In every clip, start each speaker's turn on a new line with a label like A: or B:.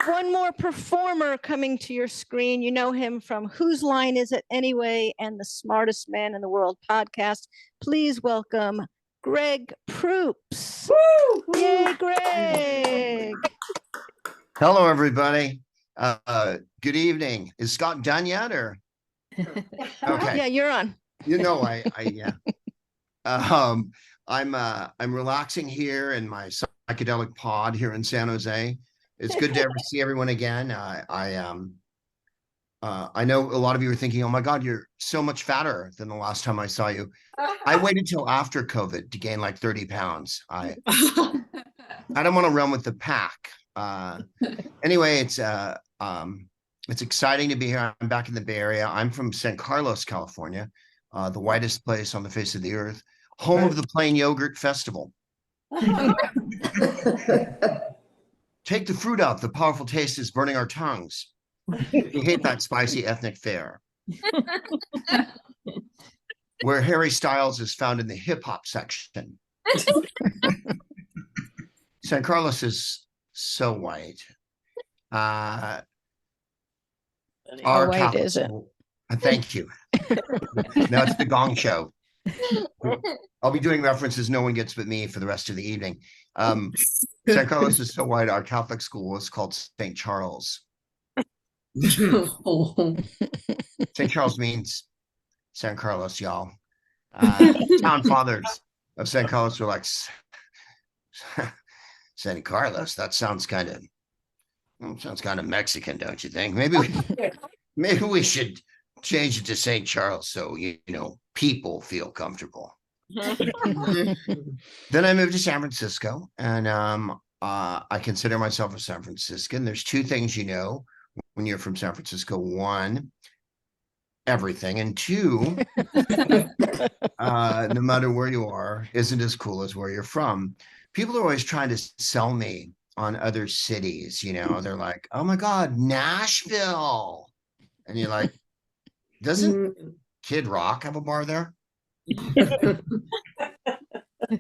A: one more performer coming to your screen. You know him from Whose Line Is It Anyway and the Smartest Man in the World podcast. Please welcome Greg Proops.
B: Woo!
A: Yay, Greg.
C: Hello, everybody. Good evening. Is Scott done yet, or? Okay.
A: Yeah, you're on.
C: You know, yeah. I'm relaxing here in my psychedelic pod here in San Jose. It's good to ever see everyone again. I know a lot of you are thinking, oh my God, you're so much fatter than the last time I saw you. I waited till after COVID to gain like 30 pounds. I don't want to run with the pack. Anyway, it's exciting to be here. I'm back in the Bay Area. I'm from San Carlos, California, the whitest place on the face of the earth, home of the Plain Yogurt Festival. Take the fruit out. The powerful taste is burning our tongues. We hate that spicy ethnic fare. Where Harry Styles is found in the hip hop section. San Carlos is so white. Our
A: white
C: Catholic
A: is it?
C: school, thank you. Now it's the Gong Show. I'll be doing references no one gets but me for the rest of the evening. San Carlos is so white. Our Catholic school was called St. Charles. St. Charles means San Carlos, y'all. Town fathers of San Carlos were like, San Carlos, that sounds kind of Mexican, don't you think? Maybe we should change it to St. Charles so people feel comfortable. Then I moved to San Francisco, and I consider myself a San Franciscan. There's two things when you're from San Francisco. One, everything, and two, no matter where you are, isn't as cool as where you're from. People are always trying to sell me on other cities. They're like, oh my God, Nashville. And you're like, doesn't Kid Rock have a bar there?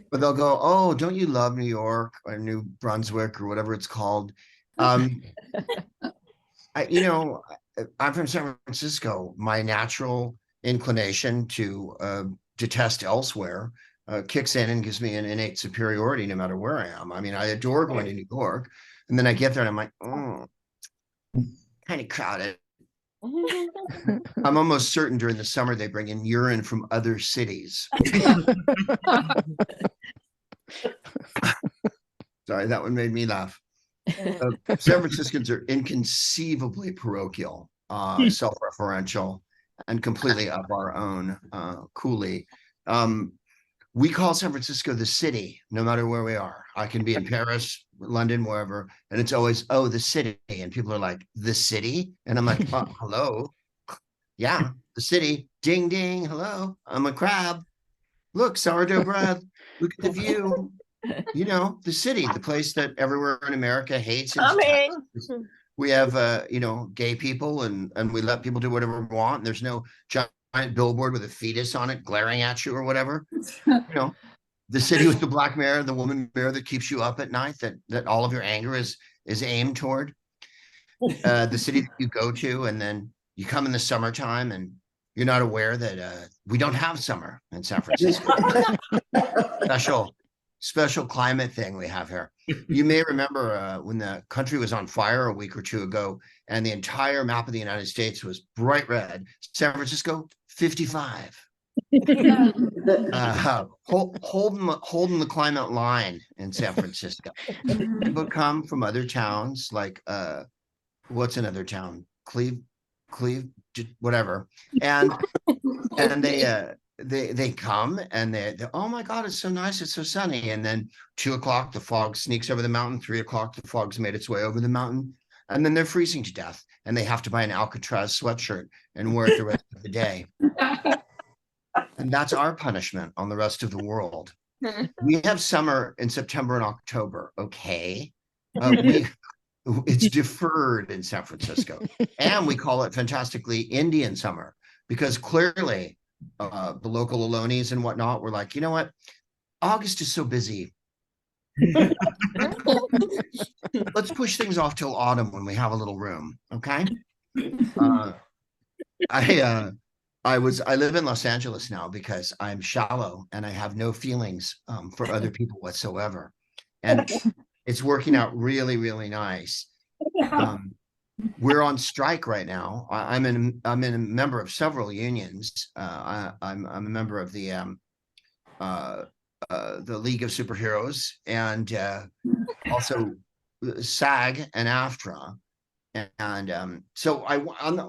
C: But they'll go, oh, don't you love New York or New Brunswick or whatever it's called? I'm from San Francisco. My natural inclination to detest elsewhere kicks in and gives me an innate superiority no matter where I am. I mean, I adore going to New York, and then I get there and I'm like, kind of crowded. I'm almost certain during the summer they bring in urine from other cities. Sorry, that one made me laugh. San Franciscans are inconceivably parochial, self-referential, and completely up our own coulee. We call San Francisco the city, no matter where we are. I can be in Paris, London, wherever, and it's always, oh, the city. And people are like, the city? And I'm like, hello? Yeah, the city. Ding, ding, hello. I'm a crab. Look, sourdough bread. Look at the view. The city, the place that everywhere in America hates. We have, gay people, and we let people do whatever we want. There's no giant billboard with a fetus on it glaring at you or whatever. The city with the black mirror, the woman mirror that keeps you up at night, that all of your anger is aimed toward. The city that you go to, and then you come in the summertime and you're not aware that we don't have summer in San Francisco. Special climate thing we have here. You may remember when the country was on fire a week or two ago, and the entire map of the United States was bright red. San Francisco, 55. Holding the climate line in San Francisco. People come from other towns, like what's another town? Cleve, whatever, and they come and they oh my God, it's so nice, it's so sunny, and then 2 o'clock the fog sneaks over the mountain, 3 o'clock the fog's made its way over the mountain, and then they're freezing to death, and they have to buy an Alcatraz sweatshirt and wear it the rest of the day. And that's our punishment on the rest of the world. We have summer in September and October, okay? It's deferred in San Francisco, and we call it fantastically Indian summer, because clearly the local Ohlonies and whatnot were like, you know what? August is so busy. let's push things off till autumn when we have a little room. Okay. Uh, I live in Los Angeles now because I'm shallow and I have no feelings for other people whatsoever. And it's working out really, really nice. We're on strike right now. I'm a member of several unions. I'm a member of the League of Superheroes and also SAG and AFTRA. And so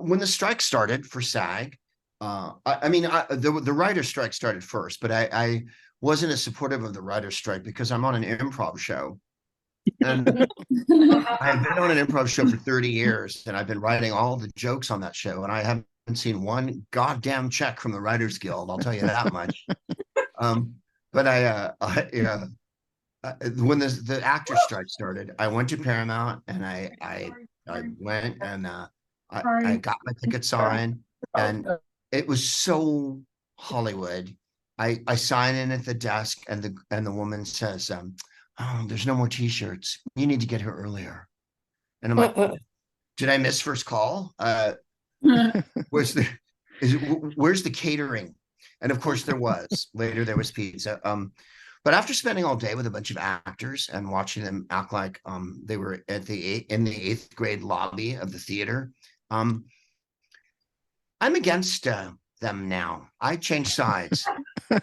C: when the strike started for SAG, the writer's strike started first, but I wasn't as supportive of the writer's strike because I'm on an improv show. And I've been on an improv show for 30 years and I've been writing all the jokes on that show. And I haven't seen one goddamn check from the Writers Guild. I'll tell you that much. But when the actor strike started, I went to Paramount and I went and I got my ticket signed and it was so Hollywood. I sign in at the desk and the woman says, oh, there's no more t-shirts. You need to get here earlier. And I'm like, did I miss first call? Where's the catering? And of course there was. Later there was pizza. But after spending all day with a bunch of actors and watching them act like they were in the 8th grade lobby of the theater, I'm against them now. I changed sides.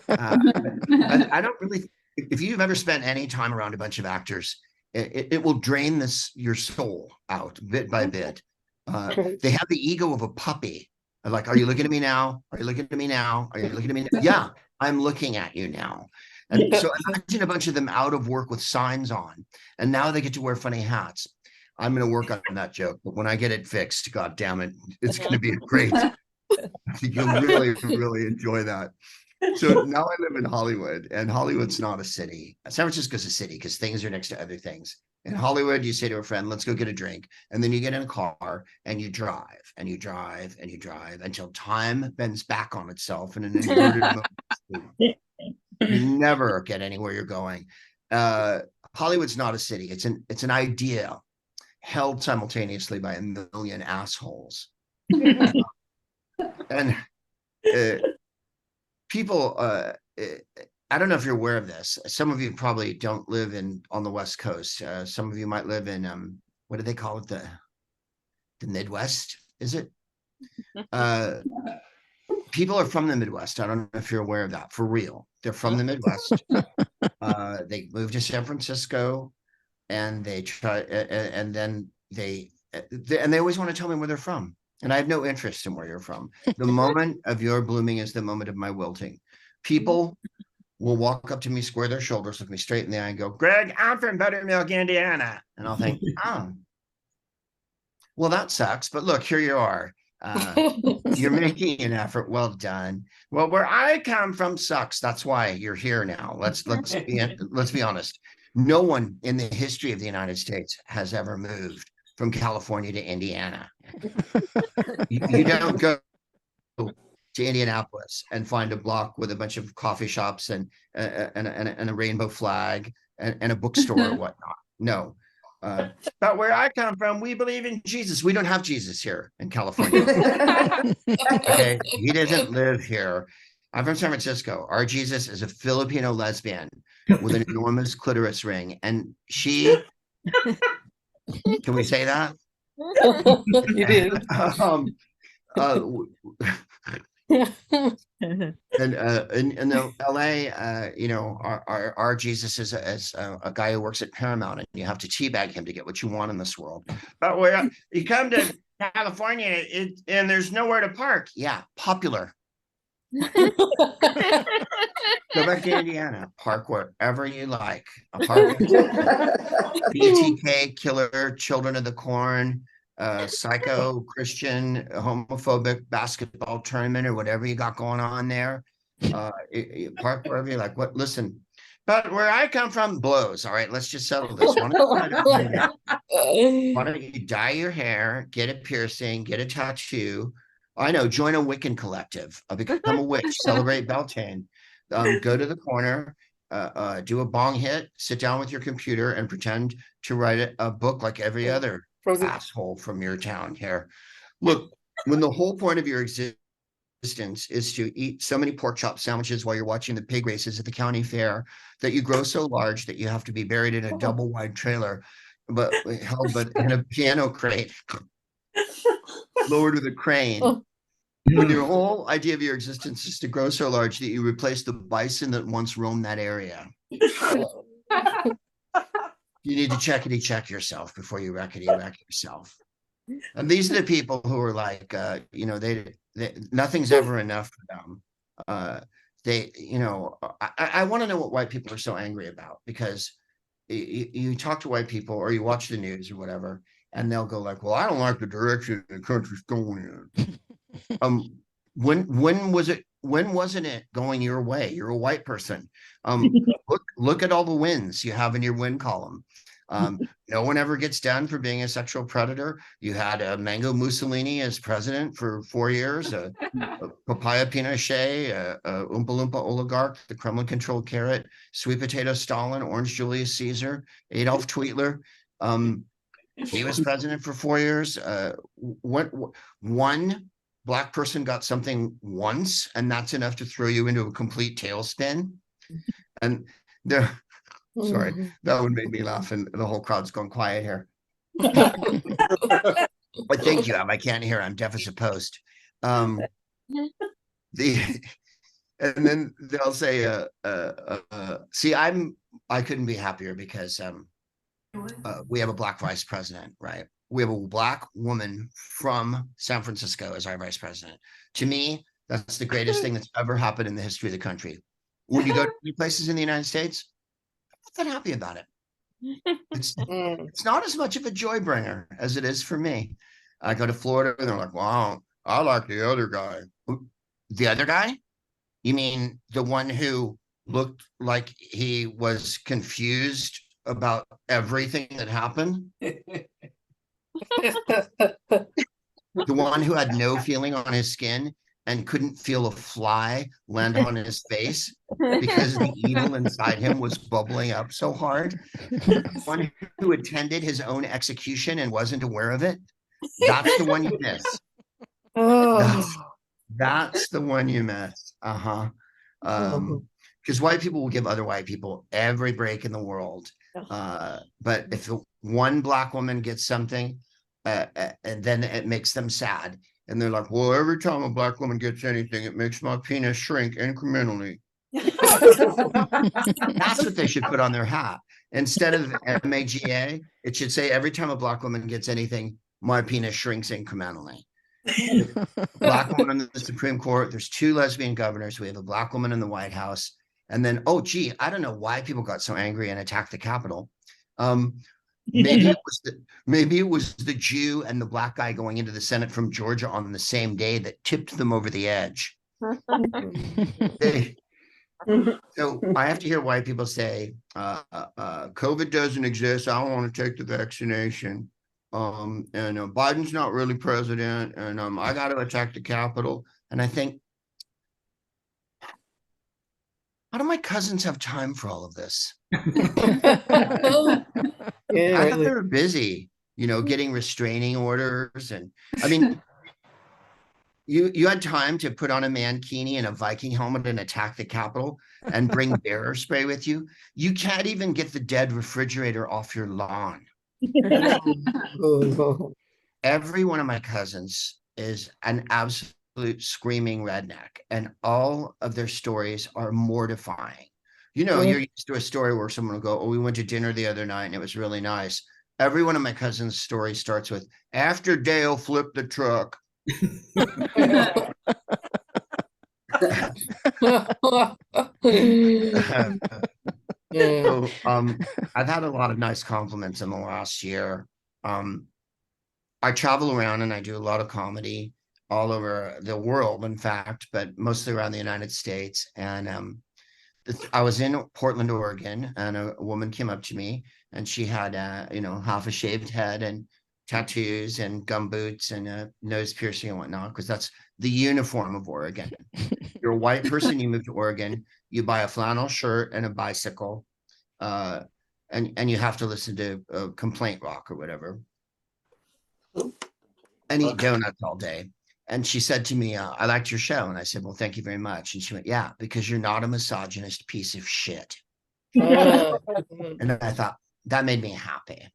C: I don't really. If you've ever spent any time around a bunch of actors, it will drain your soul out bit by bit. They have the ego of a puppy. Like, are you looking at me now? Are you looking at me now? Are you looking at me now? Yeah, I'm looking at you now. And so imagine a bunch of them out of work with signs on, and now they get to wear funny hats. I'm going to work on that joke, but when I get it fixed, God damn it, it's going to be great. I think you'll really, really enjoy that. So now I live in Hollywood, and Hollywood's not a city. San Francisco's a city because things are next to other things. In Hollywood, you say to a friend, let's go get a drink. And then you get in a car and you drive and you drive and you drive until time bends back on itself in an inverted moment. You never get anywhere you're going. Hollywood's not a city. It's an idea held simultaneously by a million assholes. And people, I don't know if you're aware of this. Some of you probably don't live on the West Coast. Some of you might live in, what do they call it? The Midwest, is it? People are from the Midwest. I don't know if you're aware of that, for real. They're from the Midwest. They moved to San Francisco and they try, and then they always want to tell me where they're from. And I have no interest in where you're from. The moment of your blooming is the moment of my wilting. People will walk up to me, square their shoulders, look me straight in the eye and go, Greg, I'm from Buttermilk, Indiana. And I'll think, oh, well, that sucks. But look, here you are. You're making an effort. Well done. Well, where I come from sucks. That's why you're here now. Let's be honest. No one in the history of the United States has ever moved from California to Indiana. You don't go to Indianapolis and find a block with a bunch of coffee shops and a rainbow flag and a bookstore or whatnot. No. But where I come from, we believe in Jesus. We don't have Jesus here in California. Okay, he doesn't live here. I'm from San Francisco. Our Jesus is a Filipino lesbian with an enormous clitoris ring, and she. Can we say that?
B: You do.
C: And in the LA, our Jesus is a guy who works at Paramount, and you have to teabag him to get what you want in this world. But where you come to California, and there's nowhere to park. Yeah, popular. Go back to Indiana. Park wherever you like. BTK, Killer, Children of the Corn, psycho, Christian, homophobic basketball tournament, or whatever you got going on there. Park wherever you like. Listen, but where I come from blows. All right, let's just settle this. Why don't you dye your hair, get a piercing, get a tattoo? I know, join a Wiccan collective. Become a witch, celebrate Beltane. Go to the corner do a bong hit, sit down with your computer and pretend to write a book like every other
B: Frozen.
C: asshole from your town here. Look, when the whole point of your existence is to eat so many pork chop sandwiches while you're watching the pig races at the county fair that you grow so large that you have to be buried in a double wide trailer, but held but in a piano crate, lowered with a crane. When your whole idea of your existence is to grow so large that you replace the bison that once roamed that area, you need to check yourself before you wreck yourself. And these are the people who are like, they nothing's ever enough for them. I want to know what white people are so angry about, because you talk to white people or you watch the news or whatever, and they'll go like, well, I don't like the direction the country's going in. When wasn't it going your way? You're a white person. Look at all the wins you have in your win column. No one ever gets done for being a sexual predator. You had Mango Mussolini as president for 4 years, a Papaya Pinochet, a Oompa Loompa oligarch, the Kremlin-controlled carrot, sweet potato Stalin, Orange Julius Caesar, Adolf Hitler. He was president for 4 years. One Black person got something once, and that's enough to throw you into a complete tailspin. And there, sorry, that one made me laugh, and the whole crowd's gone quiet here. But thank you, I can't hear. I'm deaf as a post. And then they'll say, see, I couldn't be happier because we have a Black vice president, right? We have a Black woman from San Francisco as our vice president. To me, that's the greatest thing that's ever happened in the history of the country. When you go to new places in the United States, I'm not that happy about it. It's not as much of a joy bringer as it is for me. I go to Florida and they're like, wow, I like the other guy. The other guy? You mean the one who looked like he was confused about everything that happened? The one who had no feeling on his skin and couldn't feel a fly land on his face because the evil inside him was bubbling up so hard. The one who attended his own execution and wasn't aware of it. That's the one you miss. That's the one you miss. Because white people will give other white people every break in the world. But if the one Black woman gets something, and then it makes them sad. And they're like, well, every time a Black woman gets anything, it makes my penis shrink incrementally. That's what they should put on their hat. Instead of MAGA, it should say, every time a Black woman gets anything, my penis shrinks incrementally. Black woman in the Supreme Court. There's 2 lesbian governors. We have a Black woman in the White House. And then, oh, gee, I don't know why people got so angry and attacked the Capitol. Maybe it was the Jew and the Black guy going into the Senate from Georgia on the same day that tipped them over the edge. So I have to hear white people say, COVID doesn't exist. I don't want to take the vaccination. And Biden's not really president. And I got to attack the Capitol. And I think, how do my cousins have time for all of this?
B: Yeah,
C: I thought they were busy, getting restraining orders. And I mean, you had time to put on a mankini and a Viking helmet and attack the Capitol and bring bear spray with you. You can't even get the dead refrigerator off your lawn. Every one of my cousins is an absolute screaming redneck, and all of their stories are mortifying. You're used to a story where someone will go, oh, we went to dinner the other night and it was really nice. Every one of my cousins' story starts with, after Dale flipped the truck. So, I've had a lot of nice compliments in the last year. I travel around and I do a lot of comedy all over the world, in fact, but mostly around the United States. And I was in Portland, Oregon, and a woman came up to me and she had, half a shaved head and tattoos and gumboots and a nose piercing and whatnot, because that's the uniform of Oregon. You're a white person, you move to Oregon, you buy a flannel shirt and a bicycle, and you have to listen to complaint rock or whatever, and eat donuts all day. And she said to me, I liked your show. And I said, well, thank you very much. And she went, yeah, because you're not a misogynist piece of shit. And I thought that made me happy.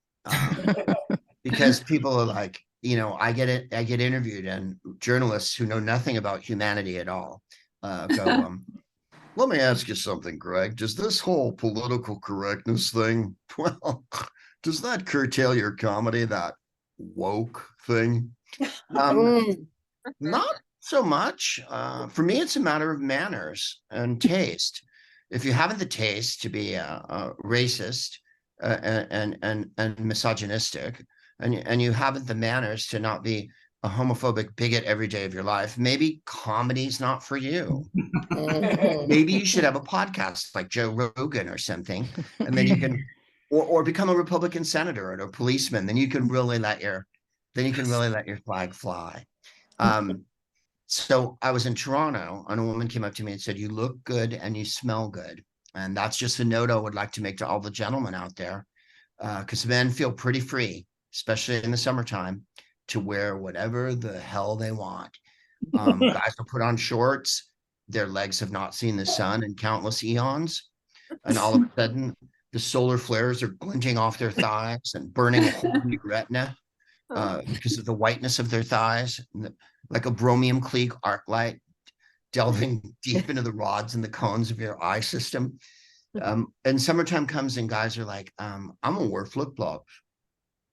C: Because people are like, I get interviewed, and journalists who know nothing about humanity at all go, let me ask you something, Greg. Does this whole political correctness thing, well, does that curtail your comedy, that woke thing? Not so much. For me, it's a matter of manners and taste. If you haven't the taste to be racist and misogynistic, and you haven't the manners to not be a homophobic bigot every day of your life, maybe comedy's not for you. Maybe you should have a podcast like Joe Rogan or something, and then you can, or become a Republican senator or a policeman. Then you can really let your flag fly. So I was in Toronto, and a woman came up to me and said, you look good and you smell good. And that's just a note I would like to make to all the gentlemen out there, because men feel pretty free, especially in the summertime, to wear whatever the hell they want. Guys will put on shorts. Their legs have not seen the sun in countless eons. And all of a sudden, the solar flares are glinting off their thighs and burning a whole new retina because of the whiteness of their thighs, like a bromium Klieg arc light delving deep into the rods and the cones of your eye system. And summertime comes, and guys are like, I'm gonna wear flip-flops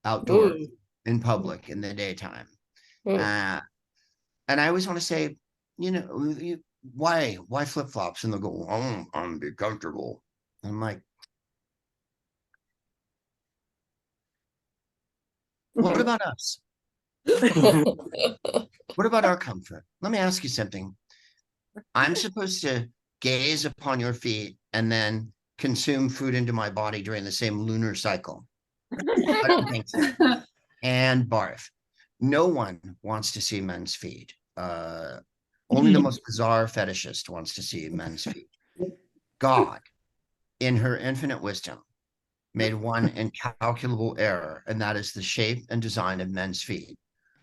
C: outdoors in public in the daytime. And I always want to say, why flip-flops? And they'll go, I'm gonna be comfortable. I'm like, what about us? What about our comfort? Let me ask you something. I'm supposed to gaze upon your feet and then consume food into my body during the same lunar cycle. I don't think so. And barf. No one wants to see men's feet. Only the most bizarre fetishist wants to see men's feet. God, in her infinite wisdom, made one incalculable error, and that is the shape and design of men's feet.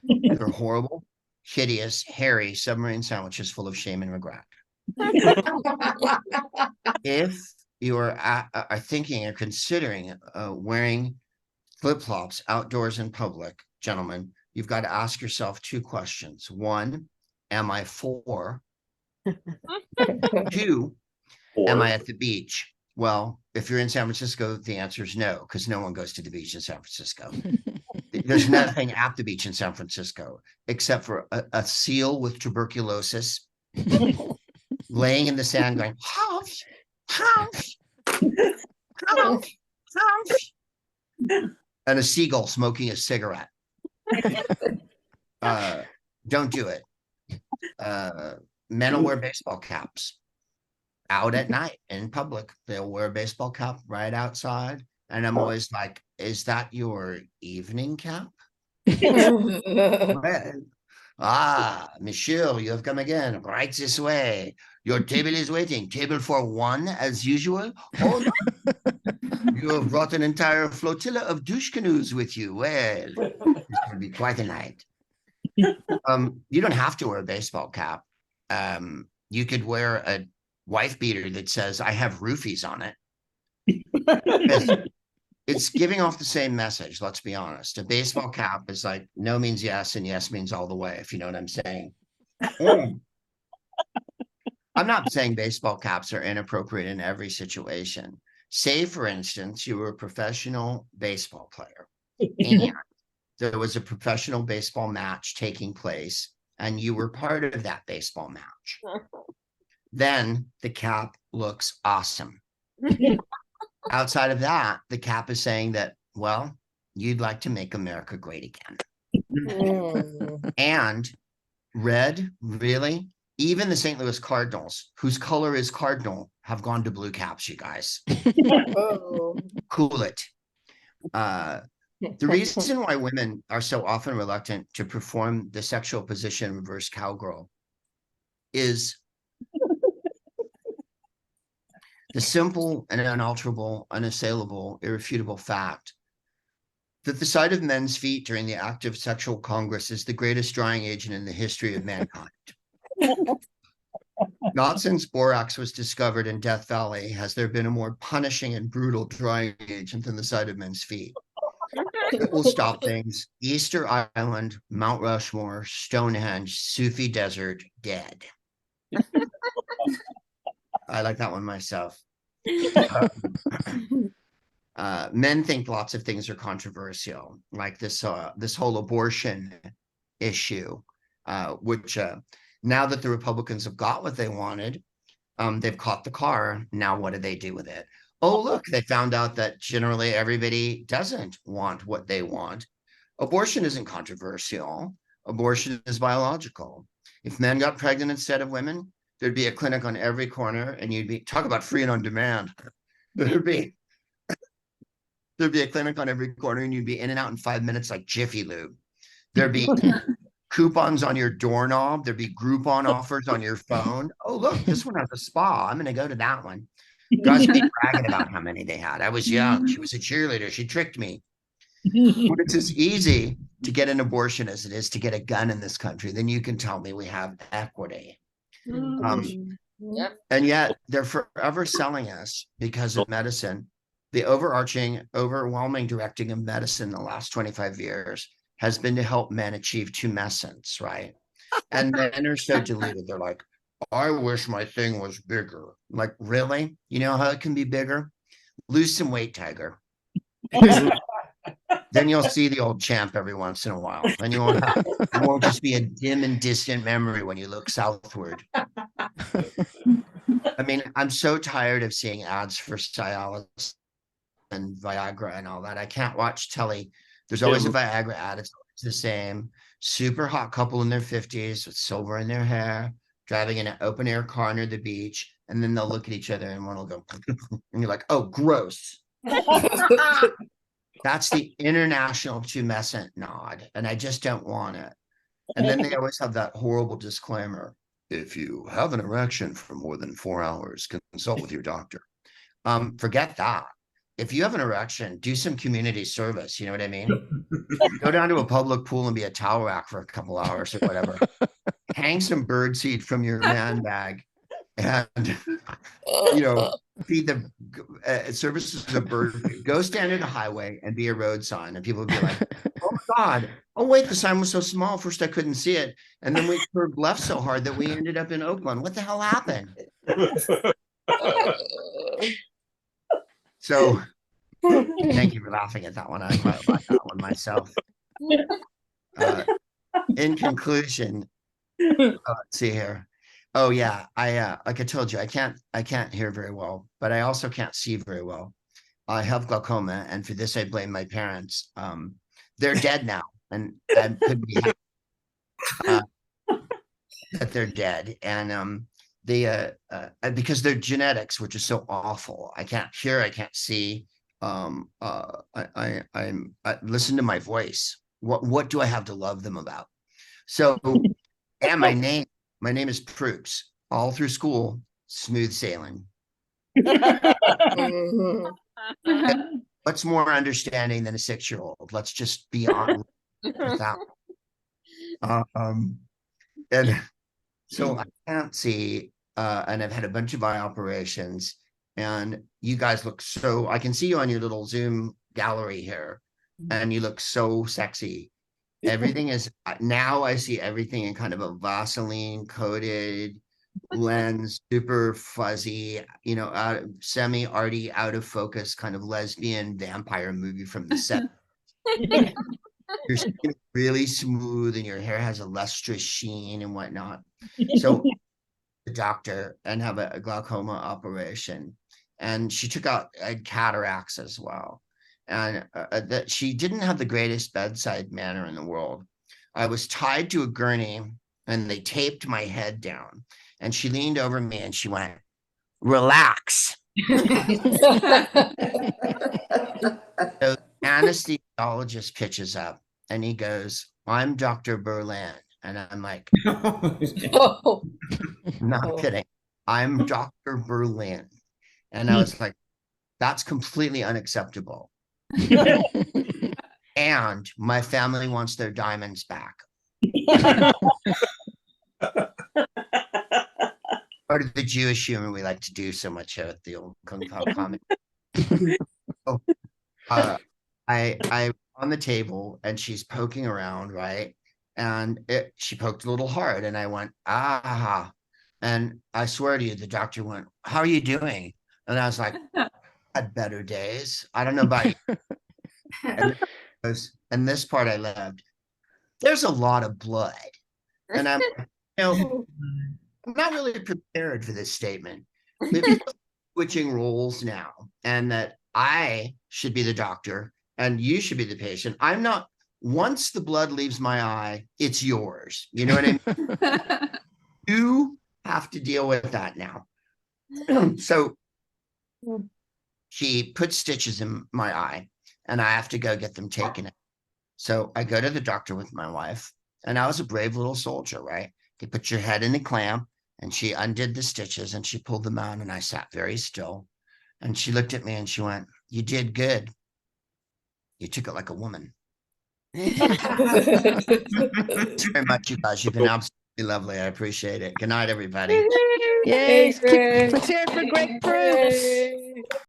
C: They're horrible, hideous, hairy submarine sandwiches full of shame and regret. If you are thinking or considering wearing flip-flops outdoors in public, gentlemen, you've got to ask yourself two questions. One, am I four? Two, am I at the beach? Well, if you're in San Francisco, the answer is no, because no one goes to the beach in San Francisco. There's nothing at the beach in San Francisco except for a seal with tuberculosis laying in the sand going, house, house, house, house, and a seagull smoking a cigarette. Don't do it. Men will wear baseball caps out at night in public. They'll wear a baseball cap right outside. And I'm always like, is that your evening cap? Monsieur, you have come again. Right this way. Your table is waiting. Table for one, as usual. Oh, no. You have brought an entire flotilla of douche canoes with you. Well, this will be quite a night. You don't have to wear a baseball cap. You could wear a wife beater that says, I have roofies on it. It's giving off the same message, let's be honest. A baseball cap is like, no means yes, and yes means all the way, if you know what I'm saying. I'm not saying baseball caps are inappropriate in every situation. Say, for instance, you were a professional baseball player, and there was a professional baseball match taking place, and you were part of that baseball match. Then the cap looks awesome. Outside of that, the cap is saying that, well, you'd like to make America great again. And red, really? Even the St. Louis Cardinals, whose color is cardinal, have gone to blue caps, you guys. Cool it. The reason why women are so often reluctant to perform the sexual position reverse cowgirl is the simple and unalterable, unassailable, irrefutable fact that the sight of men's feet during the active sexual congress is the greatest drying agent in the history of mankind. Not since borax was discovered in Death Valley has there been a more punishing and brutal drying agent than the sight of men's feet. It will stop things. Easter Island, Mount Rushmore, Stonehenge, Sufi Desert, dead. I like that one myself. Men think lots of things are controversial, like this whole abortion issue, which now that the Republicans have got what they wanted, they've caught the car. Now what do they do with it? Oh, look, they found out that generally everybody doesn't want what they want. Abortion isn't controversial. Abortion is biological. If men got pregnant instead of women, there'd be a clinic on every corner, and you'd be talk about free and on demand. There'd be a clinic on every corner, and you'd be in and out in 5 minutes like Jiffy Lube. There'd be coupons on your doorknob. There'd be Groupon offers on your phone. Oh, look, this one has a spa. I'm going to go to that one. Guys be bragging about how many they had. I was young. She was a cheerleader. She tricked me. When it's as easy to get an abortion as it is to get a gun in this country, then you can tell me we have equity.
B: Yep.
C: And yet they're forever selling us, because of medicine, the overwhelming directing of medicine in the last 25 years has been to help men achieve tumescence, right? And men are so deluded. They're like, I wish my thing was bigger. I'm like, really? You know how it can be bigger? Lose some weight, Tiger. Then you'll see the old champ every once in a while. And it won't just be a dim and distant memory when you look southward. I mean, I'm so tired of seeing ads for Cialis and Viagra and all that. I can't watch telly. There's always a Viagra ad. It's always the same. Super hot couple in their 50s with silver in their hair, driving in an open air car near the beach. And then they'll look at each other and one will go, and you're like, oh, gross. That's the international tumescent nod. And I just don't want it. And then they always have that horrible disclaimer. If you have an erection for more than 4 hours, consult with your doctor. Forget that. If you have an erection, do some community service. You know what I mean? Go down to a public pool and be a towel rack for a couple hours or whatever. Hang some birdseed from your man bag and, feed the services to the bird. Go stand at a highway and be a road sign. And people would be like, oh my God. Oh, wait, the sign was so small. First, I couldn't see it. And then we curved left so hard that we ended up in Oakland. What the hell happened? So thank you for laughing at that one. I quite like that one myself. In conclusion, let's see here. Oh yeah, I like I told you, I can't hear very well, but I also can't see very well. I have glaucoma, and for this I blame my parents. They're dead now, and I couldn't be happy that they're dead. And they because their genetics, which is so awful. I can't hear, I can't see. I listen to my voice. What do I have to love them about? So, and my name is Proops. All through school, smooth sailing. What's more understanding than a 6-year-old? Let's just be honest with that. And so I can't see, and I've had a bunch of eye operations, and you guys look so, I can see you on your little Zoom gallery here, and you look so sexy. Everything is, now I see everything in kind of a Vaseline coated lens, super fuzzy, semi-arty, out of focus, kind of lesbian vampire movie from the set. Your skin is really smooth and your hair has a lustrous sheen and whatnot. So the doctor and have a glaucoma operation, and she took out cataracts as well. And that she didn't have the greatest bedside manner in the world. I was tied to a gurney and they taped my head down, and she leaned over me and she went, relax. So anesthesiologist pitches up and he goes, "I'm Dr. Berlin." And I'm like,
B: Oh,
C: not
B: Oh.
C: kidding. I'm Dr. Berlin. And I was like, that's completely unacceptable. And my family wants their diamonds back. Part of the Jewish humor we like to do so much here at the old Kung Pao comedy. So, I on the table and she's poking around, right? And she poked a little hard, and I went, ah. And I swear to you, the doctor went, "How are you doing?" And I was like, "Had better days. I don't know about you." And this part I loved. There's a lot of blood, and I'm, I'm not really prepared for this statement. Maybe switching roles now, and that I should be the doctor and you should be the patient. I'm not. Once the blood leaves my eye, it's yours. You know what I mean? You have to deal with that now. So she put stitches in my eye, and I have to go get them taken out. So I go to the doctor with my wife, and I was a brave little soldier, right? They put your head in a clamp, and she undid the stitches and she pulled them out, and I sat very still. And she looked at me and she went, "You did good. You took it like a woman." Thanks very much, you guys. You've been absolutely lovely. I appreciate it. Good night, everybody.
A: Yay. Let's hear it for Greg Proops.